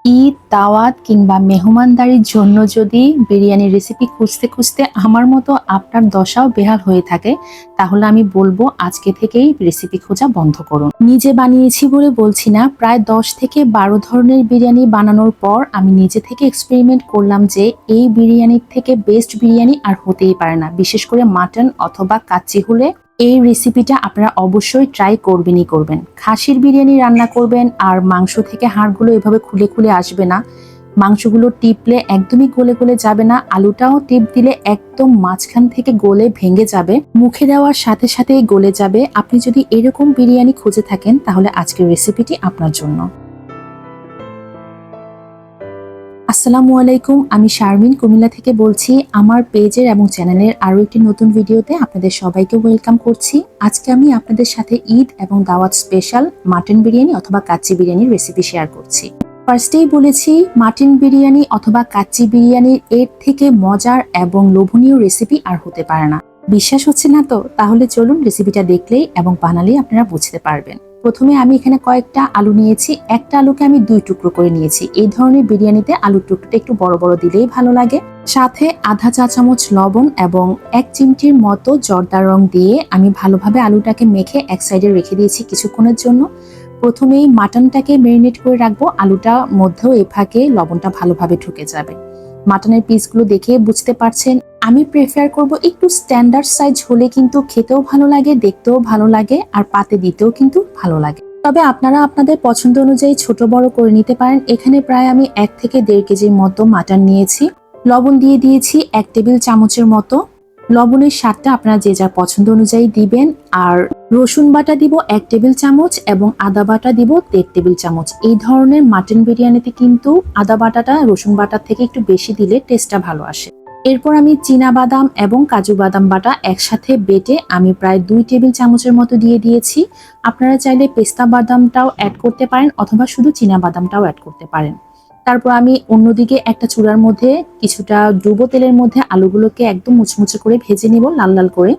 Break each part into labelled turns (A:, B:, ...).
A: ঈদ, দাওয়াত কিংবা মেহমানদারির জন্য যদি বিরিয়ানির রেসিপি খুঁজতে খুঁজতে আমার মতো আপনার দশাও বেহাল হয়ে থাকে, তাহলে আমি বলবো আজকে থেকেই রেসিপি খোঁজা বন্ধ করুন। নিজে বানিয়েছি বলে বলছি না, প্রায় ১০ থেকে ১২ ধরনের বিরিয়ানি বানানোর পর আমি নিজে থেকে এক্সপেরিমেন্ট করলাম যে এই বিরিয়ানির থেকে বেস্ট বিরিয়ানি আর হতেই পারে না। বিশেষ করে মাটন অথবা কাচ্চি হলে এই রেসিপিটা আপনারা অবশ্যই ট্রাই করবেনই করবেন। খাসির বিরিয়ানি রান্না করবেন আর মাংস থেকে হাড়গুলো এভাবে খুলে খুলে আসবে না। মাংসগুলো টিপলে একদমই গলে গলে যাবে না, আলুটাও টিপ দিলে একদম মাঝখান থেকে গলে ভেঙে যাবে, মুখে দেওয়ার সাথে সাথেই গলে যাবে। আপনি যদি এরকম বিরিয়ানি খুঁজে থাকেন তাহলে আজকের রেসিপিটি আপনার জন্য। আসসালামু আলাইকুম, আমি শারমিন কুমিল্লা থেকে বলছি। আমার পেজের এবং চ্যানেলের আরও একটি নতুন ভিডিওতে আপনাদের সবাইকে ওয়েলকাম করছি। আজকে আমি আপনাদের সাথে ঈদ এবং দাওয়াত স্পেশাল মাটন বিরিয়ানি অথবা কাচ্চি বিরিয়ানির রেসিপি শেয়ার করছি। ফার্স্টেই বলেছি, মাটন বিরিয়ানি অথবা কাচ্চি বিরিয়ানির এর থেকে মজার এবং লোভনীয় রেসিপি আর হতে পারে না। বিশ্বাস হচ্ছে না তো? তাহলে চলুন রেসিপিটা দেখলেই এবং বানালেই আপনারা বুঝতে পারবেন। প্রথমে আমি এখানে কয়েকটা আলু নিয়েছি। একটা আলুকে আমি 2 টুকরো করে নিয়েছি। এই ধরনের বিরিয়ানিতে আলুর টুকরোটা একটু বড় বড় দিলেই ভালো লাগে। সাথে আধা চা চামচ লবণ এবং 1 চিমটির মতো জর্দার রং দিয়ে আমি ভালোভাবে আলুটাকে মেখে এক সাইডে রেখে দিয়েছি কিছুক্ষণের জন্য। প্রথমেই মাটনটাকে ম্যারিনেট করে রাখবো, আলুটার মধ্যেও এ ফাঁকে লবণটা ভালোভাবে ঢুকে যাবে। মাটনের পিসগুলো দেখে বুঝতে পারছেন আমি প্রেফার করব একটু স্ট্যান্ডার্ড সাইজ হলে কিন্তু খেতেও ভালো লাগে, দেখতেও ভালো লাগে আর পাতে দিতেও কিন্তু ভালো লাগে। তবে আপনারা আপনাদের পছন্দ অনুযায়ী ছোট বড় করে নিতে পারেন। এখানে প্রায় আমি 1 থেকে 1.5 কেজির মতো মাটন নিয়েছি। লবণ দিয়ে দিয়েছি 1 টেবিল চামচের মতো। লবণের স্বাদটা আপনারা যে যার পছন্দ অনুযায়ী দিবেন। আর রসুন বাটা দিব 1 টেবিল চামচ এবং আদা বাটা দিব 1.5 টেবিল চামচ। এই ধরনের মাটন বিরিয়ানিতে কিন্তু আদা বাটাটা রসুন বাটার থেকে একটু বেশি দিলে টেস্টটা ভালো আসে। এরপর আমি চীনা বাদাম এবং কাজু বাদাম বাটা একসাথে বেটে আমি প্রায় 2 টেবিল চামচের মতো দিয়ে দিয়েছি। আপনারা চাইলে পেস্তা বাদামটাও অ্যাড করতে পারেন অথবা শুধু চীনা বাদামটাও অ্যাড করতে পারেন। তারপর আমি অন্যদিকে একটা চুলার মধ্যে কিছুটা ডুবো তেলের মধ্যে আলুগুলোকে একদম মুচমুচে করে ভেজে নিব, লাল লাল করে।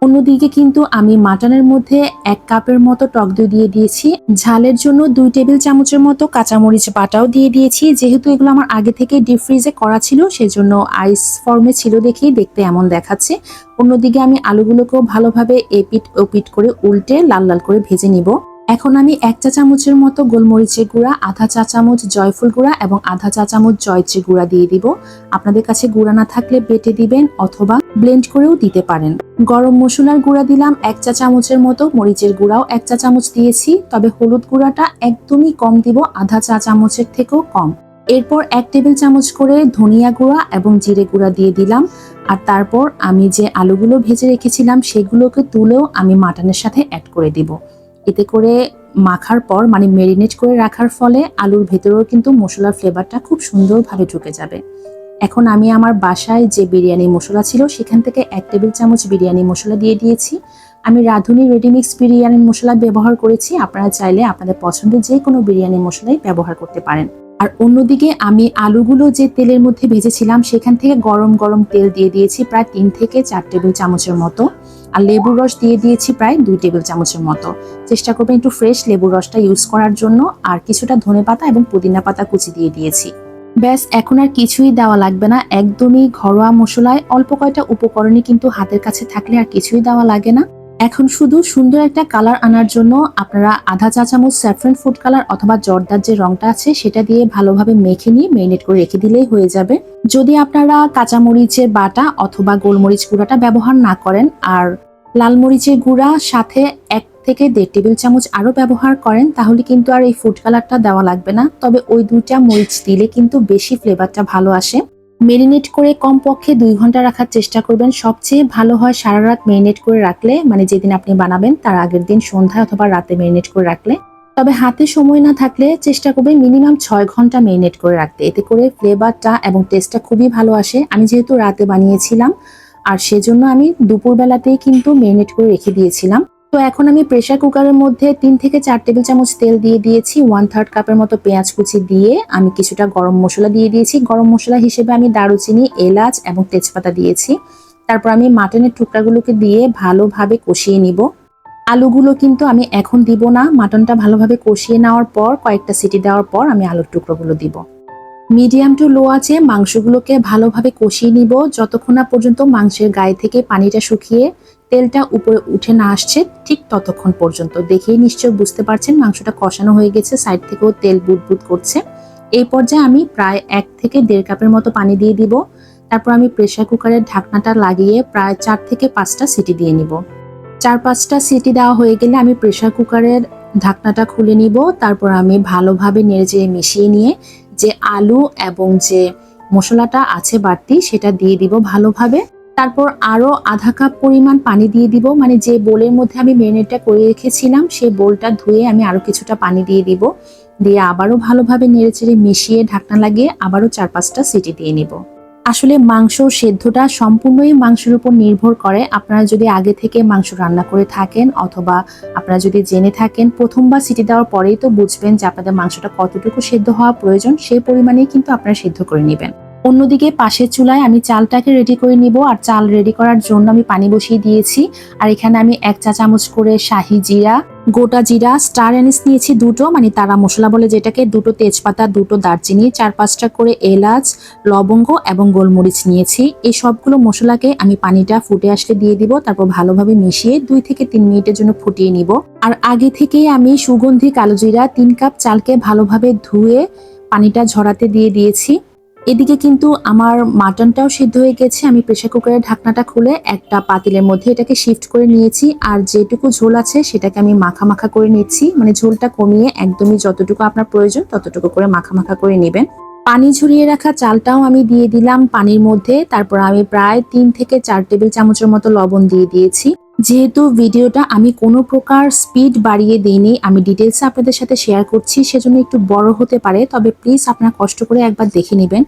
A: অন্যদিকে কিন্তু আমি মাটনের মধ্যে 1 কাপের মতো টক দই দিয়ে দিয়েছি। ঝালের জন্য 2 টেবিল চামচের মতো কাঁচামরিচ বাটাও দিয়ে দিয়েছি। যেহেতু এগুলো আমার আগে থেকে ডিপ ফ্রিজে করা ছিল, সেজন্য আইস ফর্মে ছিল দেখেই দেখতে এমন দেখাচ্ছে। অন্যদিকে আমি আলুগুলোকেও ভালোভাবে এপিট ওপিট করে উল্টে লাল লাল করে ভেজে নিব। এখন আমি 1 চা চামচের মতো গোলমরিচের গুঁড়া, আধা চা চামচ জয়ফল গুঁড়া এবং আধা চা চামচ জয়ত্রী গুঁড়া দিয়ে দিব। আপনাদের কাছে গুঁড়া না থাকলে বেটে দিবেন অথবা ব্লেন্ড করেও দিতে পারেন। গরম মশলার গুঁড়া দিলাম 1 চা চামচের মতো, মরিচের গুঁড়াও 1 চা চামচ দিয়েছি। তবে হলুদ গুঁড়াটা একদমই কম দিব, আধা চা চামচের থেকেও কম। এরপর 1 টেবিল চামচ করে ধনিয়া গুঁড়া এবং জিরে গুঁড়া দিয়ে দিলাম। আর তারপর আমি যে আলুগুলো ভেজে রেখেছিলাম সেগুলোকে তুলেও আমি মাটনের সাথে অ্যাড করে দিব। এতে করে মাখার পর মানে ম্যারিনেট করে রাখার ফলে আলুর ভেতরেও কিন্তু মশলার ফ্লেভারটা খুব সুন্দরভাবে ঢুকে যাবে। এখন আমি আমার বাসায় যে বিরিয়ানি মশলা ছিল সেখান থেকে 1 টেবিল চামচ বিরিয়ানি মশলা দিয়ে দিয়েছি। আমি রাঁধুনি রেডিমিক্স বিরিয়ানি মশলা ব্যবহার করেছি। আপনারা চাইলে আপনাদের পছন্দের যে কোনো বিরিয়ানি মশলাই ব্যবহার করতে পারেন। আর অন্যদিকে আমি আলুগুলো যে তেলের মধ্যে ভেজেছিলাম সেখান থেকে গরম গরম তেল দিয়ে দিয়েছি প্রায় 3 থেকে 4 টেবিল চামচের মতো। আর লেবুর রস দিয়ে দিয়েছি প্রায় 2 টেবিল চামচের মতো। চেষ্টা করবেন একটু ফ্রেশ লেবুর রসটা ইউজ করার জন্য। আর কিছুটা ধনেপাতা এবং পুদিনা পাতা কুচি দিয়ে দিয়েছি। ব্যাস, এখন আর কিছুই দেওয়া লাগবে না। একদমই ঘরোয়া মশলায় অল্প কয়টা উপকরণই কিন্তু হাতের কাছে থাকলে আর কিছুই দেওয়া লাগে না। এখন শুধু সুন্দর একটা কালার আনার জন্য আপনারা আধা চা চামচ স্যাফরন ফুড কালার অথবা জর্দার যে রংটা আছে সেটা দিয়ে ভালোভাবে মেখে নিয়ে ম্যারিনেট করে রেখে দিলেই হয়ে যাবে। যদি আপনারা কাঁচামরিচের বাটা অথবা গোলমরিচ গুঁড়াটা ব্যবহার না করেন আর লাল মরিচের গুঁড়া সাথে 1 থেকে 1.5 টেবিল চামচ আরো ব্যবহার করেন, তাহলে কিন্তু আর এই ফুড কালারটা দেওয়া লাগবে না। তবে ওই 2টা মরিচ দিলে কিন্তু বেশি ফ্লেভারটা ভালো আসে। মেরিনেট করে কমপক্ষে 2 ঘন্টা রাখার চেষ্টা করবেন। সবচেয়ে ভালো হয় সারা রাত মেরিনেট করে রাখলে, মানে যেদিন আপনি বানাবেন তার আগের দিন সন্ধ্যায় অথবা রাতে মেরিনেট করে রাখলে। তবে হাতে সময় না থাকলে চেষ্টা করবেন মিনিমাম 6 ঘন্টা মেরিনেট করে রাখতে। এতে করে ফ্লেভারটা এবং টেস্টটা খুবই ভালো আসে। আমি যেহেতু রাতে বানিয়েছিলাম আর সেজন্য আমি দুপুরবেলাতেই কিন্তু মেরিনেট করে রেখে দিয়েছিলাম। তো এখন আমি প্রেসার কুকারের মধ্যে 3 থেকে 4 টেবিল চামচ তেল দিয়ে দিয়েছি। 1/3 কাপের মতো পেঁয়াজ কুচি দিয়ে আমি কিছুটা গরম মশলা দিয়ে দিয়েছি। গরম মশলা হিসেবে আমি দারুচিনি, এলাচ এবং তেজপাতা দিয়েছি। তারপর আমি মাটনের টুকরাগুলোকে দিয়ে ভালোভাবে কষিয়ে নিব। আলুগুলো কিন্তু আমি এখন দিব না, মাটনটা ভালোভাবে কষিয়ে নেওয়ার পর কয়েকটা সিটি দেওয়ার পর আমি আলুর টুকরোগুলো দিব। মিডিয়াম টু লো আঁচে মাংসগুলোকে ভালোভাবে কষিয়ে নিব যতক্ষণ না পর্যন্ত মাংসের গায়ে থেকে পানিটা শুকিয়ে তেলটা উপরে উঠে না আসছে, ঠিক ততক্ষণ পর্যন্ত। দেখেই নিশ্চয় বুঝতে পারছেন মাংসটা কষানো হয়ে গেছে, সাইড থেকেও তেল বুদবুদ করছে। এই পর্যায়ে আমি প্রায় 1 থেকে 1.5 কাপের মতো পানি দিয়ে দিব। তারপর আমি প্রেসার কুকারের ঢাকনাটা লাগিয়ে প্রায় 4 থেকে 5টা সিটি দিয়ে নিব। 4-5টা সিটি দেওয়া হয়ে গেলে আমি প্রেসার কুকারের ঢাকনাটা খুলে নিব। তারপর আমি ভালোভাবে নেড়েচেড়ে মিশিয়ে নিয়ে যে আলু এবং যে মশলাটা আছে বাড়তি সেটা দিয়ে দিব ভালোভাবে। তারপর আরো আধা কাপ পরিমাণ পানি দিয়ে দিব, মানে যে বোলের মধ্যে আমি মেরিনেটটা করে রেখেছিলাম সেই বোলটা ধুয়ে আমি আরো কিছুটা পানি দিয়ে দিব। দিয়ে আবারও ভালোভাবে নেড়েচেড়ে মিশিয়ে ঢাকনা লাগিয়ে আবারও 4-5টা সিটি দিয়ে নিব। আসলে মাংস সেদ্ধটা সম্পূর্ণই মাংসের উপর নির্ভর করে। আপনারা যদি আগে থেকে মাংস রান্না করে থাকেন অথবা আপনারা যদি জেনে থাকেন, প্রথমবার সিটি দেওয়ার পরেই তো বুঝবেন যে আপনাদের মাংসটা কতটুকু সেদ্ধ হওয়া প্রয়োজন, সেই পরিমাণেই কিন্তু আপনারা সেদ্ধ করে নেবেন। অন্যদিকে পাশের চুলায় আমি চালটাকে রেডি করে নিব, আর চাল রেডি করার জন্য আমি পানি বসিয়ে দিয়েছি। আর এখানে আমি 1 চা চামচ করে শাহি জিরা, গোটা জিরা, স্টার অ্যানিস নিয়েছি 2টো, মানে তারা মশলা বলে যেটাকে, 2টো তেজপাতা, 2টো দারচিনি, 4-5টা করে এলাচ, লবঙ্গ এবং গোলমরিচ নিয়েছি। এই সবগুলো মশলাকে আমি পানিটা ফুটে আসলে দিয়ে দিব। তারপর ভালোভাবে মিশিয়ে 2 থেকে 3 মিনিটের জন্য ফুটিয়ে নিব। আর আগে থেকেই আমি সুগন্ধি কালো জিরা 3 কাপ চালকে ভালোভাবে ধুয়ে পানিটা ঝরাতে দিয়ে দিয়েছি। এদিকে কিন্তু আমার মাটনটাও সিদ্ধ হয়ে গেছে। আমি প্রেসার কুকারের ঢাকনাটা খুলে একটা পাতিলের মধ্যে এটাকে শিফট করে নিয়েছি, আর যেটুকু ঝোল আছে সেটাকে আমি মাখা মাখা করে নিচ্ছি, মানে ঝোলটা কমিয়ে একদমই যতটুকু আপনার প্রয়োজন ততটুকু করে মাখা মাখা করে নেবেন। পানি ঝরিয়ে রাখা চালটাও আমি দিয়ে দিলাম পানির মধ্যে। তারপর আমি প্রায় 3 থেকে 4 টেবিল চামচের মতো লবণ দিয়ে দিয়েছি। যেহেতু ভিডিওটা আমি কোনো প্রকার স্পিড বাড়িয়ে দিইনি, আমি ডিটেলস আপনাদের সাথে শেয়ার করছি, সেজন্য একটু বড় হতে পারে, তবে প্লিজ আপনারা কষ্ট করে একবার দেখে নেবেন।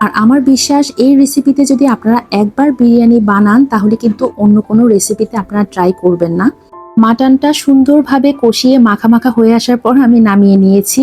A: আর আমার বিশ্বাস এই রেসিপিতে যদি আপনারা একবার বিরিয়ানি বানান তাহলে কিন্তু অন্য কোনো রেসিপিতে আপনারা ট্রাই করবেন না। মাটনটা সুন্দরভাবে কষিয়ে মাখা মাখা হয়ে আসার পর আমি নামিয়ে নিয়েছি।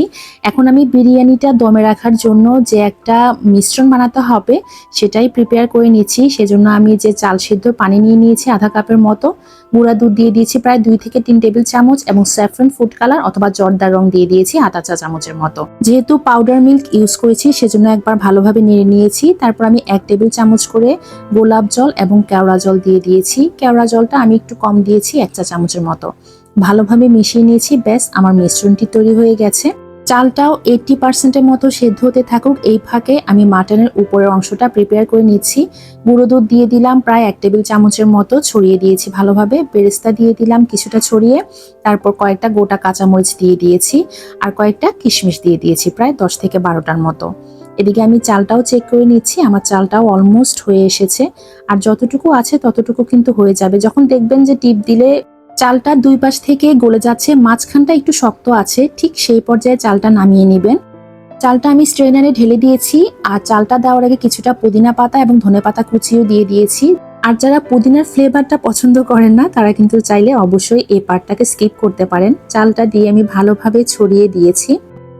A: এখন আমি বিরিয়ানিটা দমে রাখার জন্য যে একটা মিশ্রণ বানাতে হবে সেটাই প্রিপেয়ার করে নিচ্ছি। সেজন্য আমি যে চাল সিদ্ধ পানি নিয়ে নিয়েছি আধা কাপের মতো, গুঁড়া দুধ দিয়ে দিয়েছি প্রায় 2 থেকে 3 টেবিল চামচ, এবং স্যাফরন ফুড কালার অথবা জর্দা রং দিয়ে দিয়েছি আধা চা চামচের মতো। যেহেতু পাউডার মিল্ক ইউজ করেছি সেজন্য একবার ভালোভাবে নেড়ে নিয়েছি। তারপর আমি 1 টেবিল চামচ করে গোলাপ জল এবং কেওড়া জল দিয়ে দিয়েছি। কেওড়া জলটা আমি একটু কম দিয়েছি, 1 চা চামচের মতো। ভালোভাবে মিশিয়ে নিয়েছি। ব্যাস, আমার মিশ্রণটি তৈরি হয়ে গেছে। চালটাও 80% মতো সেদ্ধ হতে থাকুক, এই ফাঁকে আমি মাটনের উপরের অংশটা প্রিপেয়ার করে নিচ্ছি। গুঁড়ো দুধ দিয়ে দিলাম প্রায় 1 টেবিল চামচের মতো, ছড়িয়ে দিয়েছি ভালোভাবে। বেরেস্তা দিয়ে দিলাম কিছুটা ছড়িয়ে, তারপর কয়েকটা গোটা কাঁচামরিচ দিয়ে দিয়েছি, আর কয়েকটা কিশমিশ দিয়ে দিয়েছি প্রায় 10 থেকে 12টার মতো। এদিকে আমি চালটাও চেক করে নিচ্ছি, আমার চালটাও অলমোস্ট হয়ে এসেছে। আর যতটুকু আছে ততটুকু কিন্তু হয়ে যাবে। যখন দেখবেন যে টিপ দিলে চালটা 2 পাশ থেকে গলে যাচ্ছে, মাঝখানটা একটু শক্ত আছে, ঠিক সেই পর্যায়ে চালটা নামিয়ে নেবেন। চালটা আমি স্ট্রেনারে ঢেলে দিয়েছি, আর চালটা দেওয়ার আগে কিছুটা পুদিনা পাতা এবং ধনেপাতা কুচিও দিয়ে দিয়েছি। আর যারা পুদিনার ফ্লেভারটা পছন্দ করেন না তারা কিন্তু চাইলে অবশ্যই এই পার্টটাকে স্কিপ করতে পারেন। চালটা দিয়ে আমি ভালোভাবে ছড়িয়ে দিয়েছি,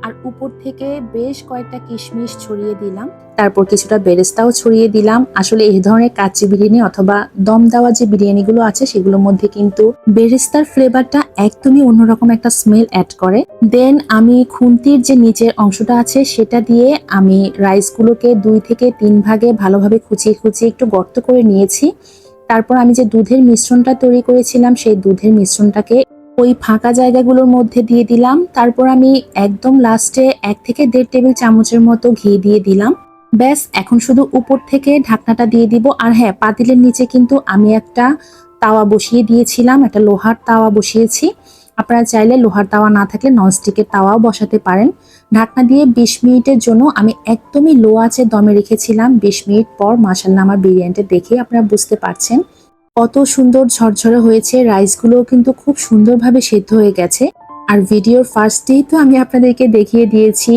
A: আর উপর থেকে বেশ কয়েকটা কিশমিশ ছড়িয়ে দিলাম। তারপর কিছুটা বেরেস্তাও ছড়িয়ে দিলাম। আসলে এই ধরনের কাচ্চি বিরিয়ানি অথবা দম দেওয়া যে বিরিয়ানিগুলো আছে সেগুলোর মধ্যে কিন্তু বেরেস্তার ফ্লেভারটা একদমই অন্যরকম একটা স্মেল অ্যাড করে। দেন আমি খুন্তির যে নিচের অংশটা আছে সেটা দিয়ে আমি রাইসগুলোকে 2 থেকে 3 ভাগে ভালোভাবে খুঁচিয়ে খুঁচিয়ে একটু গর্ত করে নিয়েছি। তারপর আমি যে দুধের মিশ্রণটা তৈরি করেছিলাম সেই দুধের মিশ্রণটাকে ওই ফাঁকা জায়গাগুলোর মধ্যে দিয়ে দিলাম। তারপর আমি একদম লাস্টে 1 থেকে 1.5 টেবিল চামচের মতো ঘি দিয়ে দিলাম। ব্যাস, এখন শুধু উপর থেকে ঢাকনাটা দিয়ে দিব। আর হ্যাঁ, পাতিলের নিচে কিন্তু আমি একটা তাওয়া বসিয়ে দিয়েছিলাম, একটা লোহার তাওয়া বসিয়েছি। আপনারা চাইলে লোহার তাওয়া না থাকলে ননস্টিকের তাওয়াও বসাতে পারেন। ঢাকনা দিয়ে 20 মিনিটের জন্য আমি একদমই লো আঁচে দমে রেখেছিলাম। 20 মিনিট পর মাশাআল্লাহ আমার বিরিয়ানিটা দেখে আপনারা বুঝতে পারছেন কত সুন্দর ঝরঝরে হয়েছে। রাইসগুলো কিন্তু খুব সুন্দরভাবে সেদ্ধ হয়ে গেছে। আর ভিডিওর ফার্স্টেই তো আমি আপনাদেরকে দেখিয়ে দিয়েছি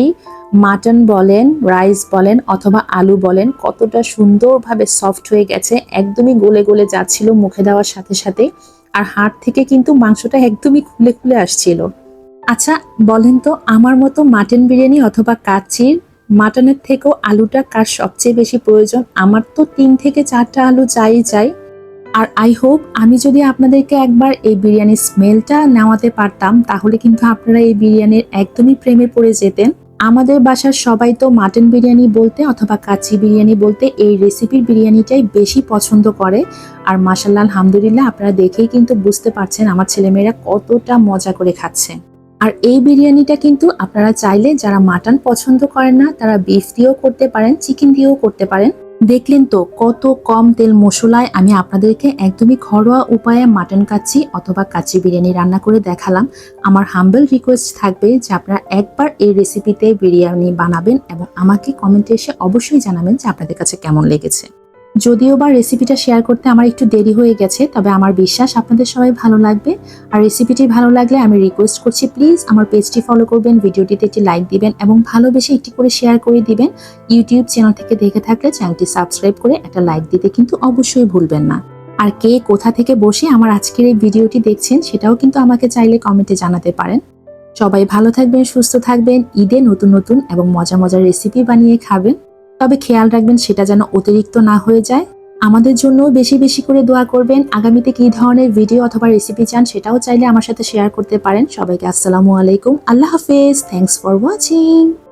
A: মাটন বলেন, রাইস বলেন অথবা আলু বলেন কতটা সুন্দরভাবে সফট হয়ে গেছে, একদমই গলে গলে যাচ্ছিল মুখে দেওয়ার সাথে সাথে। আর হাড় থেকে কিন্তু মাংসটা একদমই খুলে খুলে আসছিল। আচ্ছা বলেন তো, আমার মতো মাটন বিরিয়ানি অথবা কাচ্চির মাটনের থেকেও আলুটা কার সবচেয়ে বেশি প্রয়োজন? আমার তো 3 থেকে 4টা আলু চাই চাই। আর আই হোপ আমি যদি আপনাদেরকে একবার এই বিরিয়ানির স্মেলটা নেওয়াতে পারতাম তাহলে কিন্তু আপনারা এই বিরিয়ানির একদমই প্রেমে পড়ে যেতেন। আমাদের বাসার সবাই তো মাটন বিরিয়ানি বলতে অথবা কাচ্চি বিরিয়ানি বলতে এই রেসিপির বিরিয়ানিটাই বেশি পছন্দ করে। আর মাশাআল্লাহ আলহামদুলিল্লাহ আপনারা দেখেই কিন্তু বুঝতে পারছেন আমার ছেলেমেয়েরা কতটা মজা করে খাচ্ছে। আর এই বিরিয়ানিটা কিন্তু আপনারা চাইলে যারা মাটন পছন্দ করেন না তারা বিফ দিয়েও করতে পারেন, চিকেন দিয়েও করতে পারেন। দেখলেন তো কত কম তেল মশলায় আমি আপনাদেরকে একদমই ঘরোয়া উপায়ে মাটন কাচ্চি অথবা কাচ্চি বিরিয়ানি রান্না করে দেখালাম। আমার হাম্বল রিকোয়েস্ট থাকবে যে আপনারা একবার এই রেসিপিতে বিরিয়ানি বানাবেন এবং আমাকে কমেন্টে এসে অবশ্যই জানাবেন যে আপনাদের কাছে কেমন লেগেছে। যদিও বা রেসিপিটা শেয়ার করতে আমার একটু দেরি হয়ে গেছে, তবে আমার বিশ্বাস আপনাদের সবাই ভালো লাগবে। আর রেসিপিটি ভালো লাগলে আমি রিকোয়েস্ট করছি প্লিজ আমার পেজটি ফলো করবেন, ভিডিওটিতে একটি লাইক দিবেন এবং ভালোবেসে একটি করে শেয়ার করে দিবেন। ইউটিউব চ্যানেল থেকে দেখে থাকলে চ্যানেলটি সাবস্ক্রাইব করে একটা লাইক দিতে কিন্তু অবশ্যই ভুলবেন না। আর কে কোথা থেকে বসে আমার আজকের এই ভিডিওটি দেখছেন সেটাও কিন্তু আমাকে চাইলে কমেন্টে জানাতে পারেন। সবাই ভালো থাকবেন, সুস্থ থাকবেন, ঈদে নতুন নতুন এবং মজার মজার রেসিপি বানিয়ে খাবেন। তবে খেয়াল রাখবেন সেটা যেন অতিরিক্ত না হয়ে যায়। আমাদের জন্য বেশি বেশি করে দোয়া করবেন। আগামীতে কি ধরনের ভিডিও অথবা রেসিপি চান সেটাও চাইলে আমার সাথে শেয়ার করতে পারেন। সবাইকে আসসালামু আলাইকুম, আল্লাহ হাফেজ, থ্যাঙ্কস ফর ওয়াচিং।